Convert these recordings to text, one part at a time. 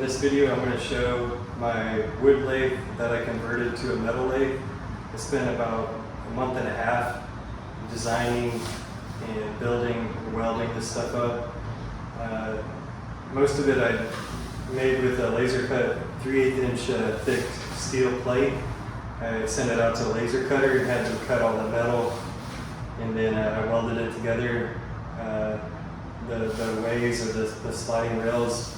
this video I'm going to show my wood lathe that I converted to a metal lathe. I spent about a month and a half designing and building, welding this stuff up. Most of it I made with a laser cut 3/8 inch thick steel plate. I sent it out to a laser cutter and had them cut all the metal, and then I welded it together. The ways or the sliding rails,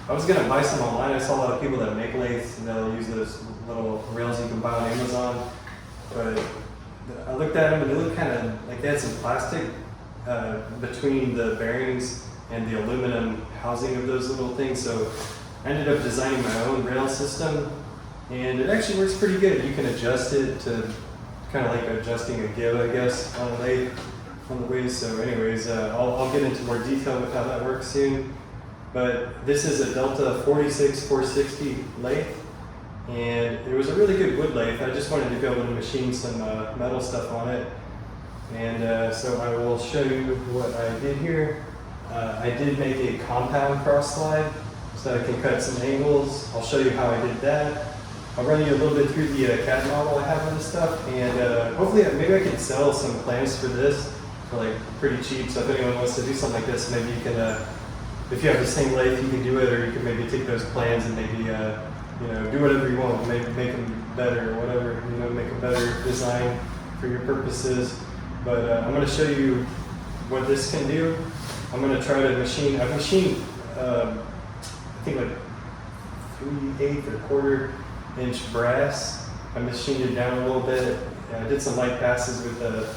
I was going to buy some online. I saw a lot of people that make lathes and they'll use those little rails you can buy on Amazon, but I looked at them and they looked kind of like they had some plastic between the bearings and the aluminum housing of those little things, so I ended up designing my own rail system, and it actually works pretty good. You can adjust it to kind of like adjusting a give, I guess, on a lathe on the ways. So anyways, I'll get into more detail with how that works soon. But this is a Delta 46460 lathe, and it was a really good wood lathe. I just wanted to be able to machine some metal stuff on it, and so I will show you what I did here. I did make a compound cross slide so that I can cut some angles. I'll show you how I did that. I'll run you a little bit through the CAD model I have on this stuff, and hopefully maybe I can sell some clamps for this for like pretty cheap. So if anyone wants to do something like this, maybe you can, if you have the same lathe, you can do it, or you can maybe take those plans and maybe do whatever you want, maybe make them better or whatever, make a better design for your purposes. But I'm going to show you what this can do. I'm going to try to machine. I've machined, I think like 3/8 or 1/4 inch brass. I machined it down a little bit. I did some light passes with a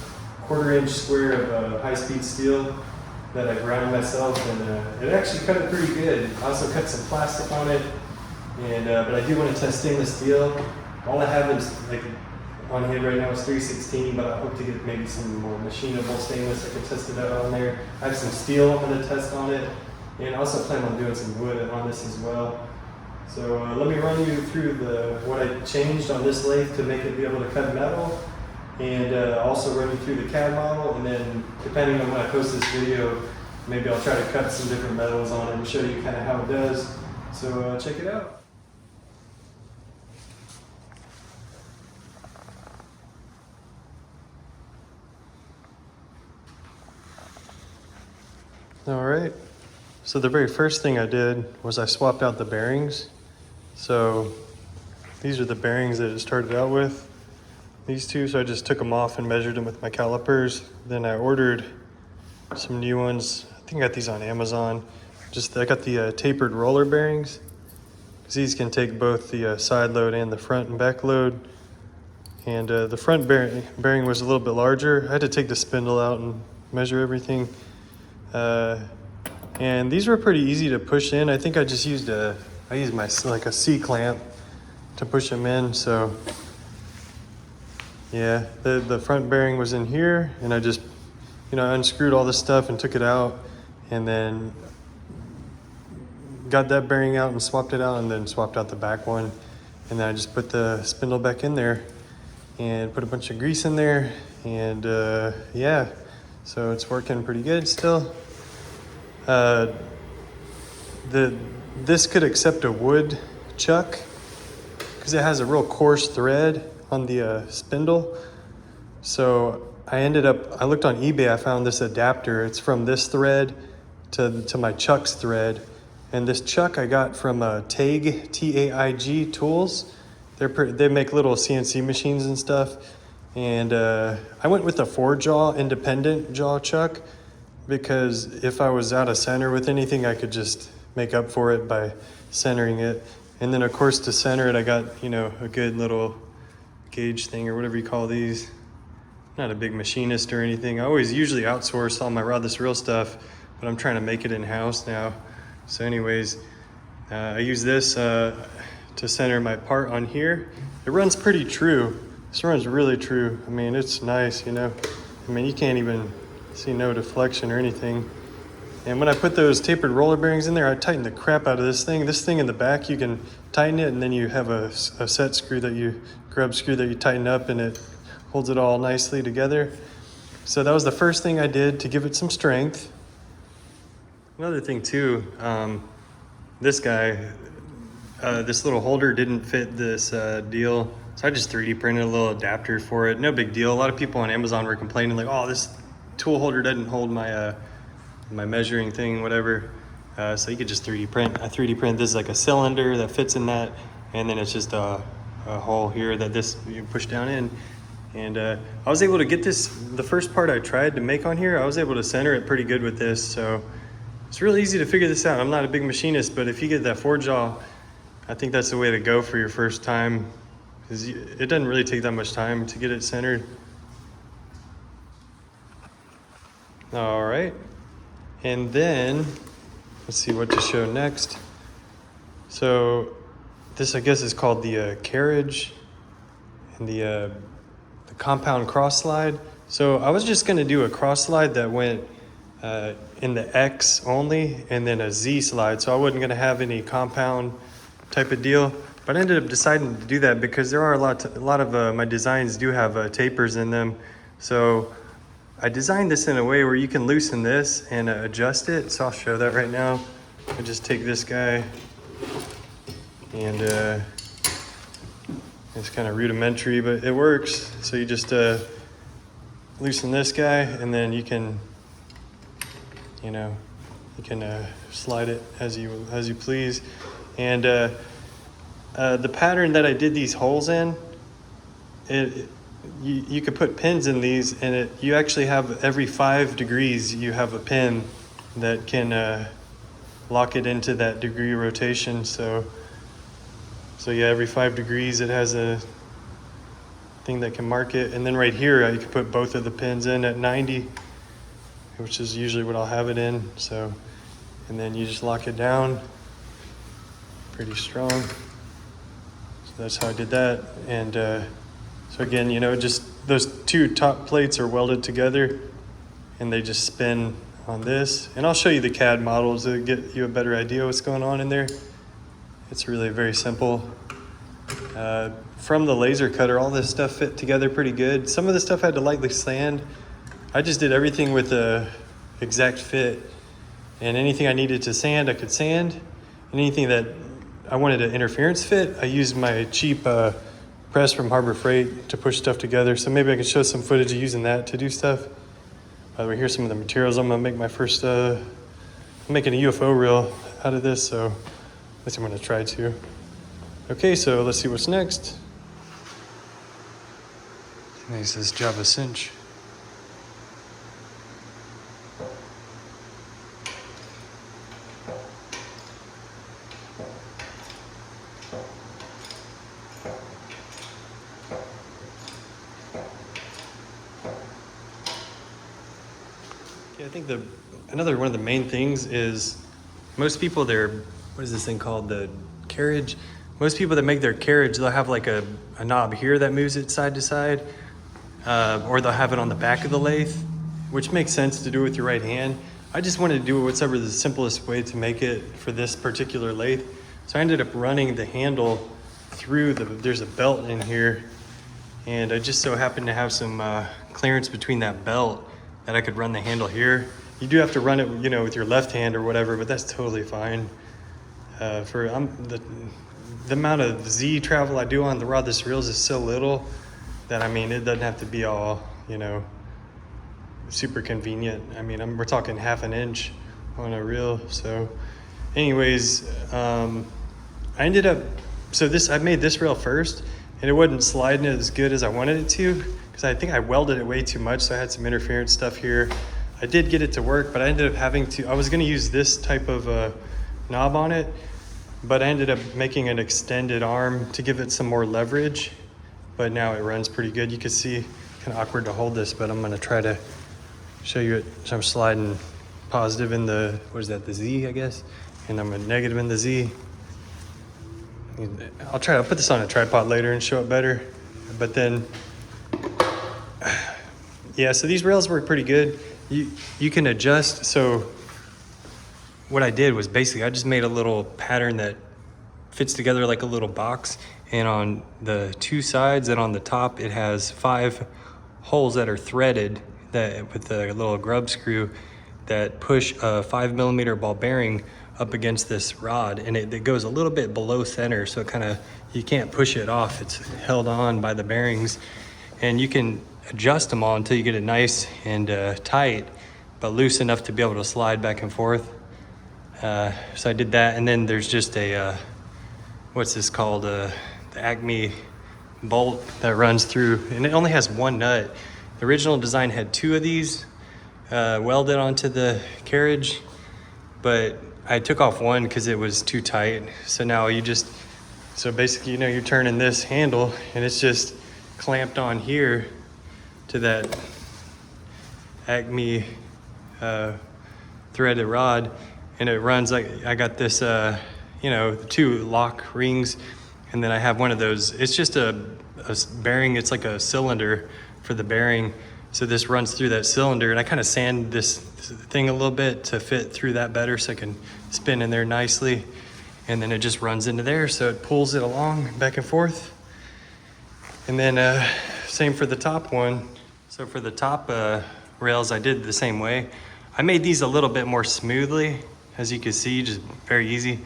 1/4 inch square of high-speed steel that I ground myself, and it actually cut it pretty good. I also cut some plastic on it, and but I do want to test stainless steel. All I have is like on hand right now is 316, but I hope to get maybe some more machinable stainless. I can test it out on there. I have some steel I'm going to test on it, and I also plan on doing some wood on this as well. So let me run you through what I changed on this lathe to make it be able to cut metal, and also run you through the CAD model, and then depending on when I post this video, maybe I'll try to cut some different metals on it and show you kind of how it does. So check it out. All right, so the very first thing I did was I swapped out the bearings. So these are the bearings that it started out with, these two. So I just took them off and measured them with my calipers. Then I ordered some new ones. I think I got these on Amazon. I got the tapered roller bearings, because these can take both the side load and the front and back load. And the front bearing was a little bit larger. I had to take the spindle out and measure everything. And these were pretty easy to push in. I think I just used a C clamp to push them in. So yeah, the front bearing was in here, and I just unscrewed all this stuff and took it out, and then got that bearing out and swapped it out, and then swapped out the back one, and then I just put the spindle back in there and put a bunch of grease in there, and yeah, so it's working pretty good still. This could accept a wood chuck because it has a real coarse thread on the spindle. So I looked on eBay, I found this adapter. It's from this thread to my chuck's thread. And this chuck I got from TAIG, T-A-I-G tools. They make little CNC machines and stuff. And I went with a 4-jaw independent jaw chuck, because if I was out of center with anything, I could just make up for it by centering it. And then of course to center it, I got, a good little gauge thing or whatever you call these. I'm not a big machinist or anything. I always usually outsource all my Rodless reel stuff, but I'm trying to make it in-house now. So anyways, I use this to center my part on here. It runs pretty true. This runs really true. I mean, it's nice, I mean, you can't even see no deflection or anything. And when I put those tapered roller bearings in there, I tightened the crap out of this thing. This thing in the back, you can tighten it, and then you have a set screw grub screw that you tighten up, and it holds it all nicely together. So that was the first thing I did to give it some strength. Another thing too, this guy, this little holder didn't fit this deal, so I just 3D printed a little adapter for it. No big deal. A lot of people on Amazon were complaining like, oh, this tool holder doesn't hold my my measuring thing, whatever. So you could just 3D print. I 3D print this is like a cylinder that fits in that, and then it's just a hole here that this you push down in. And I was able to get this, the first part I tried to make on here, I was able to center it pretty good with this. So it's really easy to figure this out. I'm not a big machinist, but if you get that forge jaw, I think that's the way to go for your first time, because it doesn't really take that much time to get it centered. All right, and then let's see what to show next. So this, I guess, is called the carriage and the compound cross slide. So I was just gonna do a cross slide that went in the X only, and then a Z slide. So I wasn't gonna have any compound type of deal, but I ended up deciding to do that because there are a lot of my designs do have tapers in them. So I designed this in a way where you can loosen this and adjust it. So I'll show that right now. I just take this guy and it's kind of rudimentary, but it works. So you just loosen this guy, and then you can, slide it as you please. And the pattern that I did these holes in, you could put pins in these, and you actually have every 5 degrees you have a pin that can lock it into that degree rotation. So yeah, every 5 degrees it has a thing that can mark it. And then right here, you can put both of the pins in at 90, which is usually what I'll have it in. So, and then you just lock it down pretty strong. So that's how I did that. And so again, just those 2 top plates are welded together, and they just spin on this. And I'll show you the CAD models to get you a better idea what's going on in there. It's really very simple. From the laser cutter, all this stuff fit together pretty good. Some of the stuff I had to lightly sand. I just did everything with the exact fit. And anything I needed to sand, I could sand. And anything that I wanted an interference fit, I used my cheap press from Harbor Freight to push stuff together. So maybe I could show some footage of using that to do stuff. By the way, here's some of the materials. I'm gonna make my first, I'm making a UFO reel out of this, so at least I'm gonna try to. Okay, so let's see what's next. This is Java cinch. Okay, I think another one of the main things is most people, what is this thing called, the carriage? Most people that make their carriage, they'll have like a knob here that moves it side to side, or they'll have it on the back of the lathe, which makes sense to do with your right hand. I just wanted to do whatever the simplest way to make it for this particular lathe. So I ended up running the handle through there's a belt in here, and I just so happened to have some clearance between that belt that I could run the handle here. You do have to run it, with your left hand or whatever, but that's totally fine. The amount of Z travel I do on the Rodless reels is so little that, it doesn't have to be all, super convenient. We're talking half an inch on a reel. So anyways, I made this rail first, and it wasn't sliding as good as I wanted it to, because I think I welded it way too much. So I had some interference stuff here. I did get it to work, but I ended up I was gonna use this type of knob on it, but I ended up making an extended arm to give it some more leverage, but now it runs pretty good. You can see, kind of awkward to hold this, but I'm gonna try to show you it. So I'm sliding positive in the the Z, I guess, and I'm a negative in the Z. I'll put this on a tripod later and show it better, but then, yeah, so these rails work pretty good. You can adjust. So what I did was basically I just made a little pattern that fits together like a little box, and on the 2 sides and on the top it has 5 holes that are threaded with a little grub screw that push a 5mm ball bearing up against this rod, and it goes a little bit below center, so it kind of, you can't push it off. It's held on by the bearings, and you can adjust them all until you get it nice and tight, but loose enough to be able to slide back and forth. So I did that, and then there's just a, what's this called? The Acme bolt that runs through, and it only has one nut. The original design had two of these welded onto the carriage, but I took off one because it was too tight. So now so basically, you're turning this handle and it's just clamped on here to that Acme threaded rod, and it runs like, I got this, two lock rings, and then I have one of those. It's just a bearing. It's like a cylinder for the bearing. So this runs through that cylinder, and I kind of sand this thing a little bit to fit through that better so it can spin in there nicely. And then it just runs into there, so it pulls it along back and forth. And then same for the top one. So for the top rails, I did the same way. I made these a little bit more smoothly, as you can see, just very easy.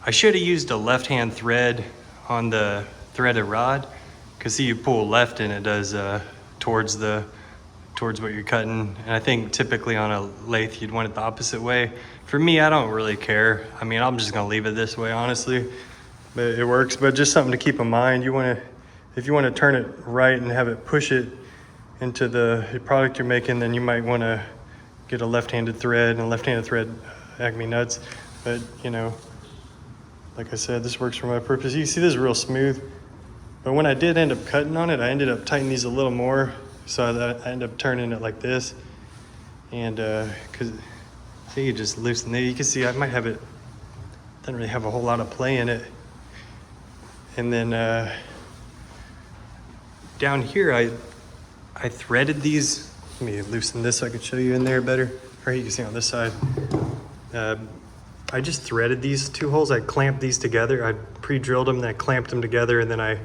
I should have used a left-hand thread on the threaded rod, because see, you pull left and it does towards what you're cutting. And I think typically on a lathe you'd want it the opposite way. For me, I don't really care. I mean, I'm just gonna leave it this way, honestly, but it works. But just something to keep in mind, if you want to turn it right and have it push it into the product you're making, then you might want to get a left-handed thread Acme nuts. But like I said, this works for my purpose. You see, this is real smooth. But when I did end up cutting on it, I ended up tightening these a little more, so that I ended up turning it like this. And because see, you just loosen it. You can see I might have it, doesn't really have a whole lot of play in it. And then down here, I threaded these. Let me loosen this so I can show you in there better. Or you can see on this side. I just threaded these two holes. I clamped these together. I pre-drilled them, then I clamped them together, and then I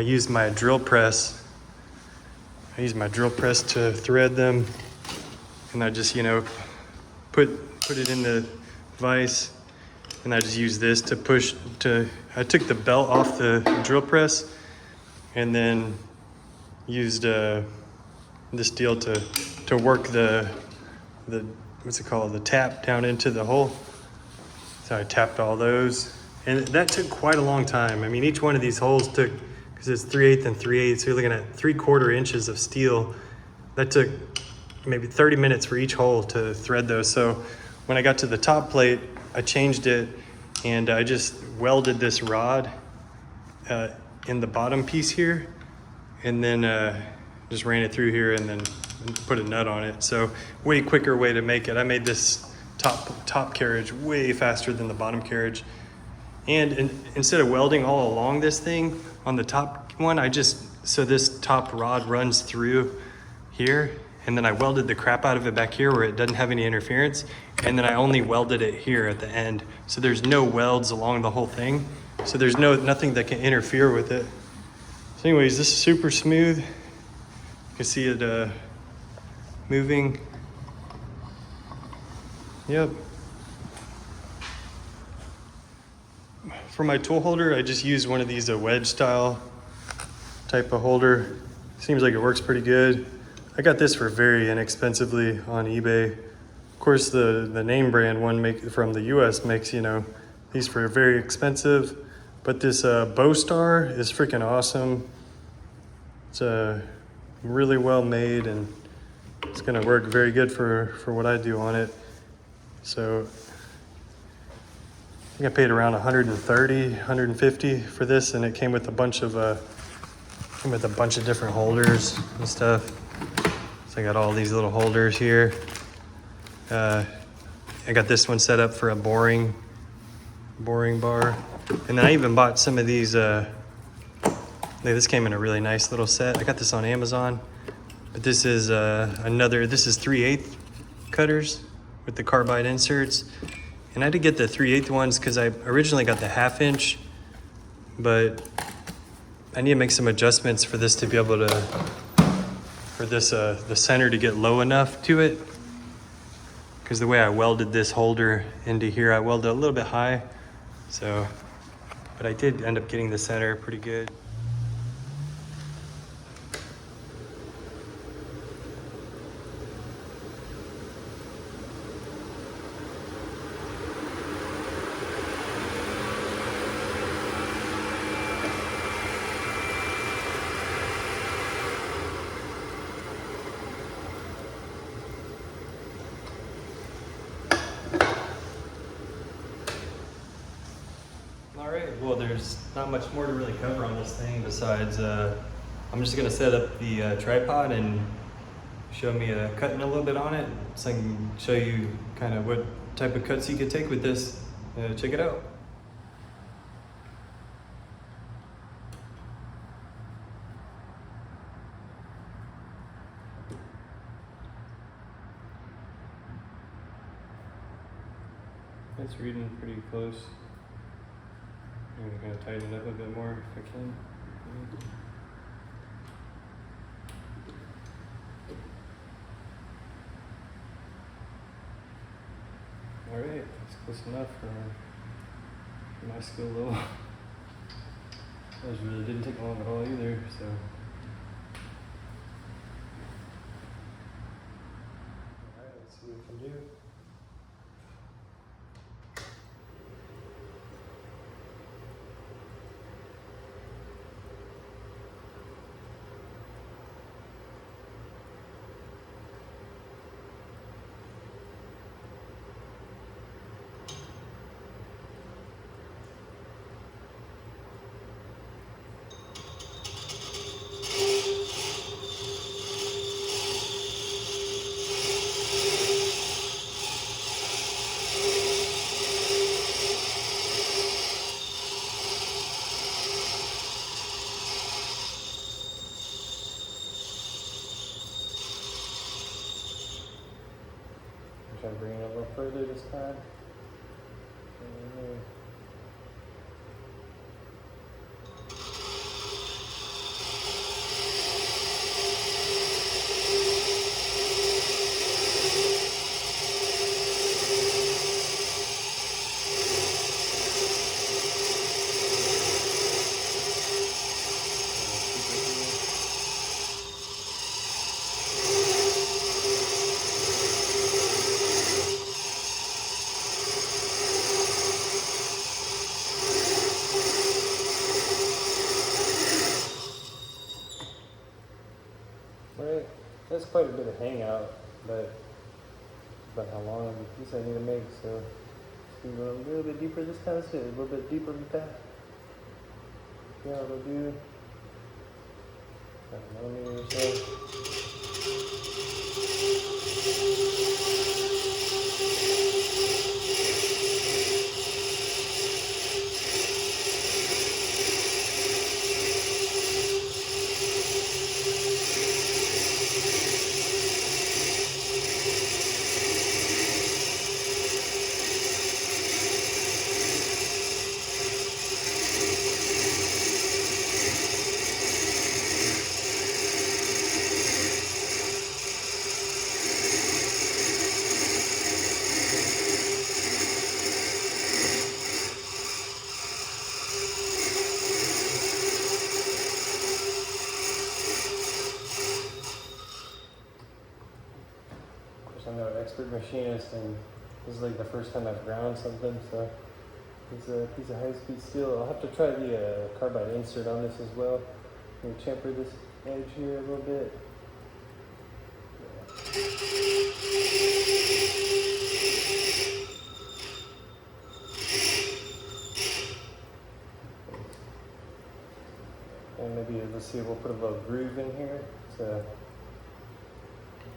used my drill press. I used my drill press to thread them, and I just, put it in the vise, and I just used this to push I took the belt off the drill press, and then used this deal to work the what's it called, the tap down into the hole. So I tapped all those, and that took quite a long time. I mean, each one of these holes took, because it's 3/8 and 3/8, so you're looking at 3/4 inches of steel. That took maybe 30 minutes for each hole to thread those. So when I got to the top plate, I changed it, and I just welded this rod in the bottom piece here, and then just ran it through here and then put a nut on it. So way quicker way to make it. I made this top carriage way faster than the bottom carriage. And instead of welding all along this thing, on the top one, so this top rod runs through here, and then I welded the crap out of it back here where it doesn't have any interference, and then I only welded it here at the end. So there's no welds along the whole thing. So there's nothing that can interfere with it. So anyways, this is super smooth. You can see it moving. Yep. For my tool holder, I just used one of these, a wedge style type of holder. Seems like it works pretty good. I got this for very inexpensively on eBay. Of course, the name brand one from the US makes, these for very expensive. But this Bowstar is freaking awesome. It's really well made, and it's gonna work very good for what I do on it. So I think I paid around $130, $150 for this, and it came with a bunch of different holders and stuff. So I got all these little holders here. I got this one set up for a boring bar, and then I even bought some of these. This came in a really nice little set. I got this on Amazon, but this is this is 3/8 cutters with the carbide inserts. And I did get the 3/8 ones because I originally got the 1/2 inch, but I need to make some adjustments for this to be able to, the center to get low enough to it. because the way I welded this holder into here, I welded a little bit high. So, but I did end up getting the center pretty good. Alright, well there's not much more to really cover on this thing besides I'm just going to set up the tripod and show me cutting a little bit on it so I can show you kind of what type of cuts you could take with this. Check it out. It's reading pretty close. I'm going to tighten it up a bit more if I can. Alright, that's close enough for my skill level. Those really didn't take long at all either, so. Alright, let's see what we can do. Try to bring it a little further this time. Right, that's quite a bit of hangout, but about how long of a piece I need to make, so it's gonna go a little bit deeper this time. Let's do it a little bit deeper than that. Yeah, we'll do 7 millimeters or so. I'm not an expert machinist, and this is like the first time I've ground something, so it's a piece of high-speed steel. I'll have to try the carbide insert on this as well. I'm going to chamfer this edge here a little bit. And maybe, let's see, we'll put a little groove in here to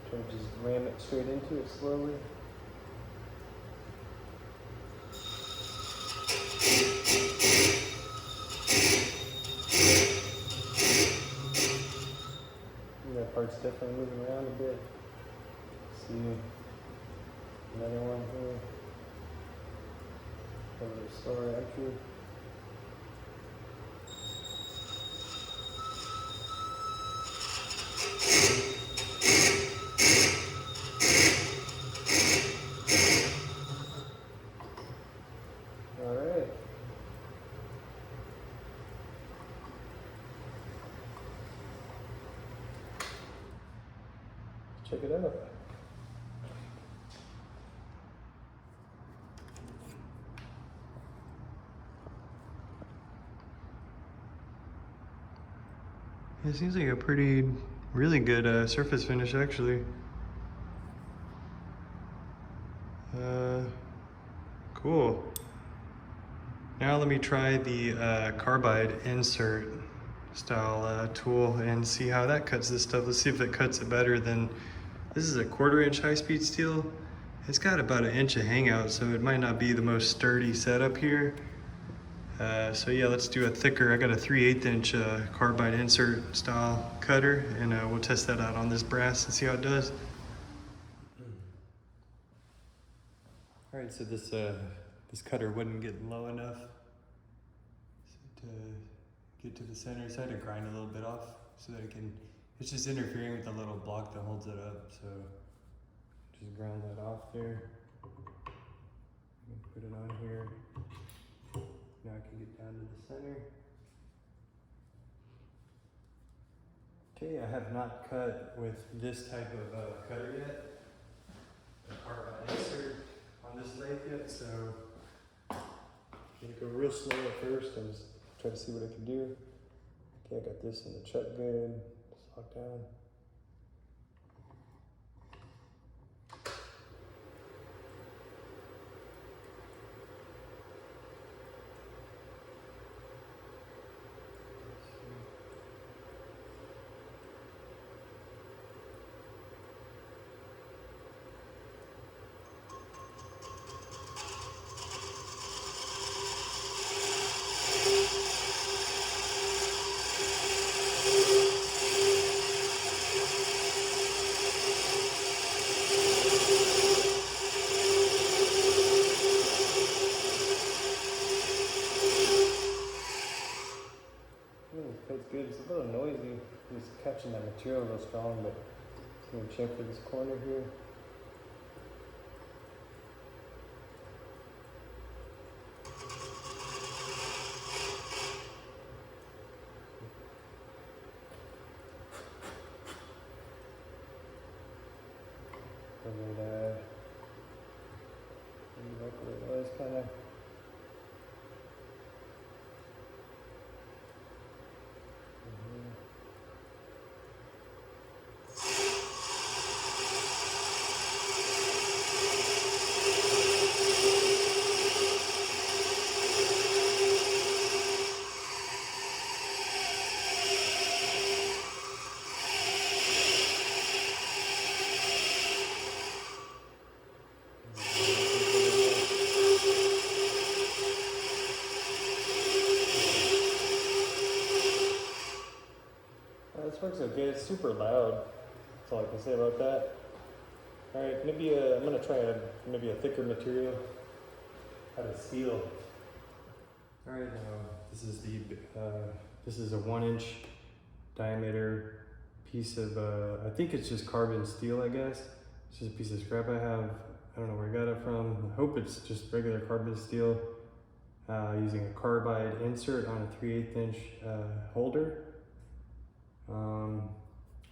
try to just ram it straight into it slowly. And that part's definitely moving around a bit. See another one here. A little slower entry. check it out. It seems like a really good surface finish actually. Cool. Now let me try the Carbide insert style tool and see how that cuts this stuff. Let's see if it cuts it better than, this is a 1/4 inch high-speed steel. It's got about 1 inch of hangout, so it might not be the most sturdy setup here. So yeah, let's do a thicker, I got a 3/8 inch Carbide insert style cutter, and we'll test that out on this brass and see how it does. All right, so this cutter wouldn't get low enough to get to the center, so I had to grind a little bit off so that it's just interfering with the little block that holds it up, so just ground that off there. Put it on here. Now I can get down to the center. Okay, I have not cut with this type of cutter yet, the Carbide insert on this lathe yet, so I'm gonna go real slow at first and just try to see what I can do. Okay, I got this in the chuck good, it's locked down. It's good. It's a little noisy. It's catching that material real strong, but I'm gonna check for this corner here. Look where it was, kind of. This works okay. It's super loud. That's all I can say about that. All right, maybe I'm gonna try maybe a thicker material out of steel. All right, this is a 1 inch diameter piece of I think it's just carbon steel. I guess it's just a piece of scrap I have. I don't know where I got it from. I hope it's just regular carbon steel. Using a Carbide insert on a 3/8 inch holder.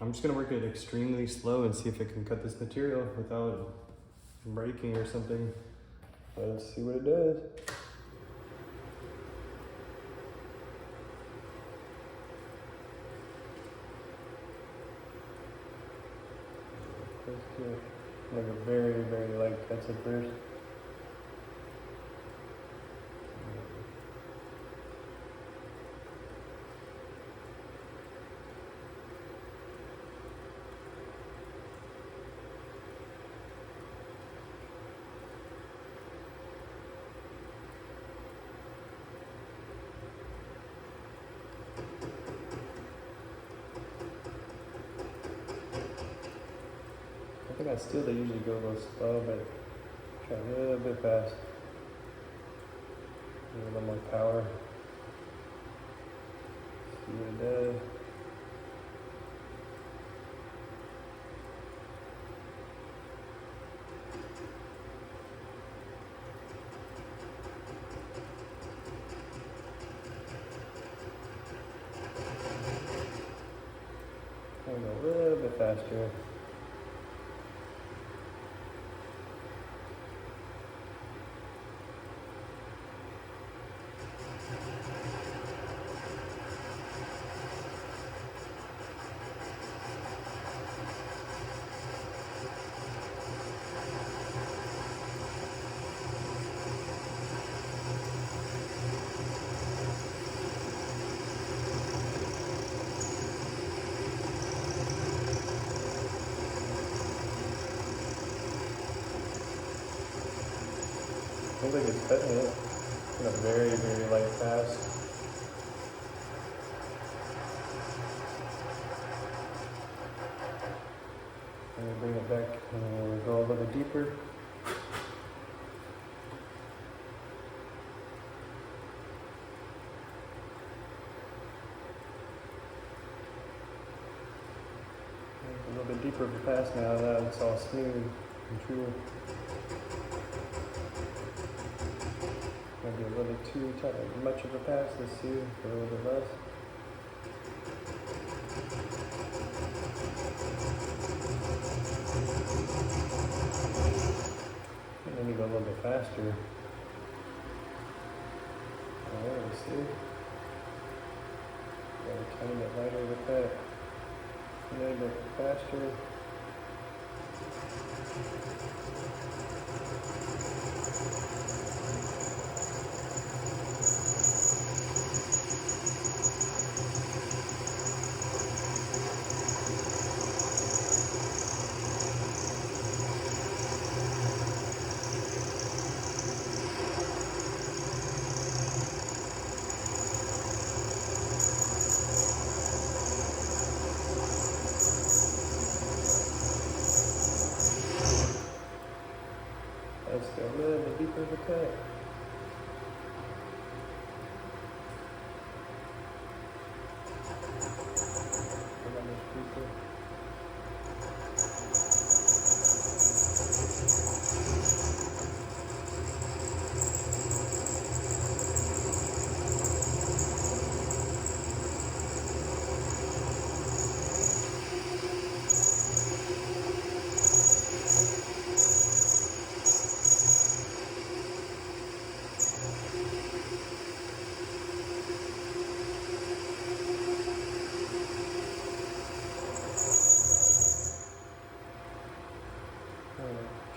I'm just gonna work it extremely slow and see if it can cut this material without breaking or something. Let's see what it does. That's good. Like a very, very light cuts at first. I think on steel they usually go a little slow, but try a little bit fast. Give it a little more power. See what it does. I'm gonna go a little bit faster. Seems like it's cutting it in a very, very light pass. And bring it back and go a little deeper. A little bit deeper of a pass now that it's all smooth and true. Maybe a little too much of a pass. Let's see, a little bit less. And then you go a little bit faster. Alright, let's see. Got a tiny bit lighter with that. A little bit faster. Let's go a little bit deeper of a cut. A little bit deeper.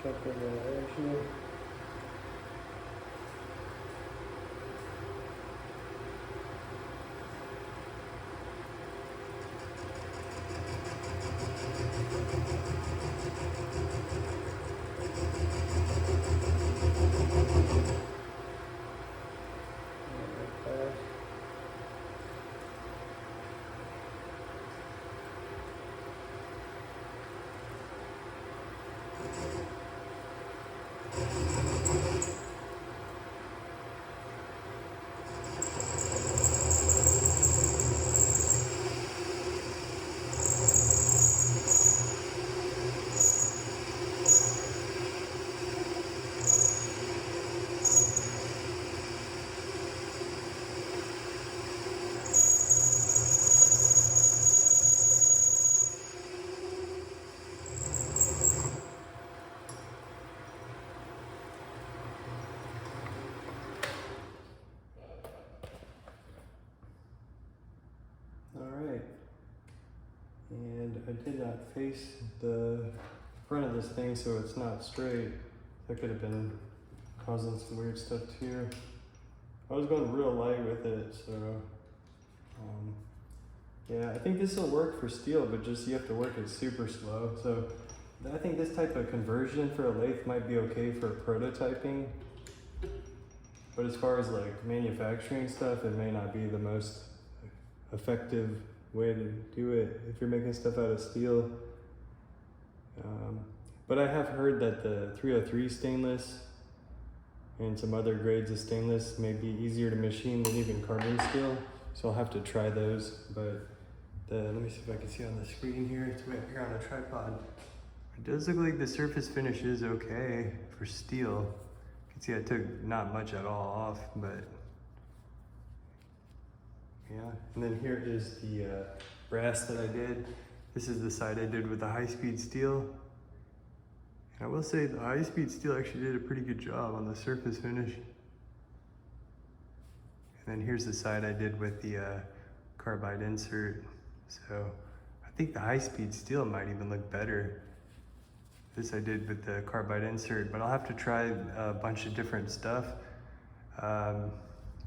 Check the little edge here. Alright, and I did not face the front of this thing so it's not straight. That could have been causing some weird stuff too. I was going real light with it, so yeah, I think this will work for steel, but just you have to work it super slow. So I think this type of conversion for a lathe might be okay for prototyping, but as far as like manufacturing stuff, it may not be the most effective way to do it if you're making stuff out of steel. But I have heard that the 303 stainless and some other grades of stainless may be easier to machine than even carbon steel, so I'll have to try those. But let me see if I can see on the screen here. It's way up here on a tripod. It does look like the surface finish is okay for steel. You can see I took not much at all off, but yeah. And then here is the brass that I did. This is the side I did with the high-speed steel. And I will say the high-speed steel actually did a pretty good job on the surface finish. And then here's the side I did with the carbide insert. So I think the high-speed steel might even look better. This I did with the carbide insert, but I'll have to try a bunch of different stuff.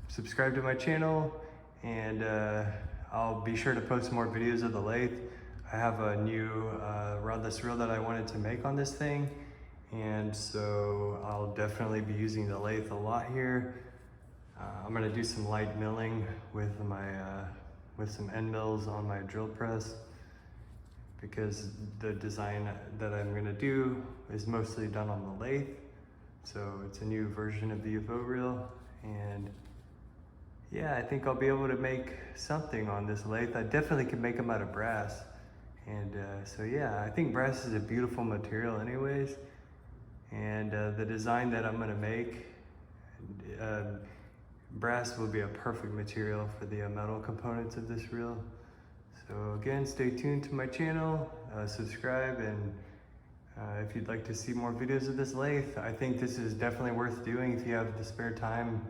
Subscribe to my channel, and I'll be sure to post more videos of the lathe. I have a new rodless reel that I wanted to make on this thing, and so I'll definitely be using the lathe a lot here. I'm gonna do some light milling with with some end mills on my drill press, because the design that I'm gonna do is mostly done on the lathe. So it's a new version of the UFO reel, and yeah, I think I'll be able to make something on this lathe. I definitely can make them out of brass. And so yeah, I think brass is a beautiful material anyways. And the design that I'm gonna make, brass will be a perfect material for the metal components of this reel. So again, stay tuned to my channel, subscribe, and if you'd like to see more videos of this lathe. I think this is definitely worth doing if you have the spare time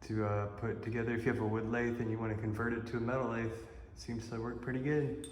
to put together. If you have a wood lathe and you want to convert it to a metal lathe, it seems to work pretty good.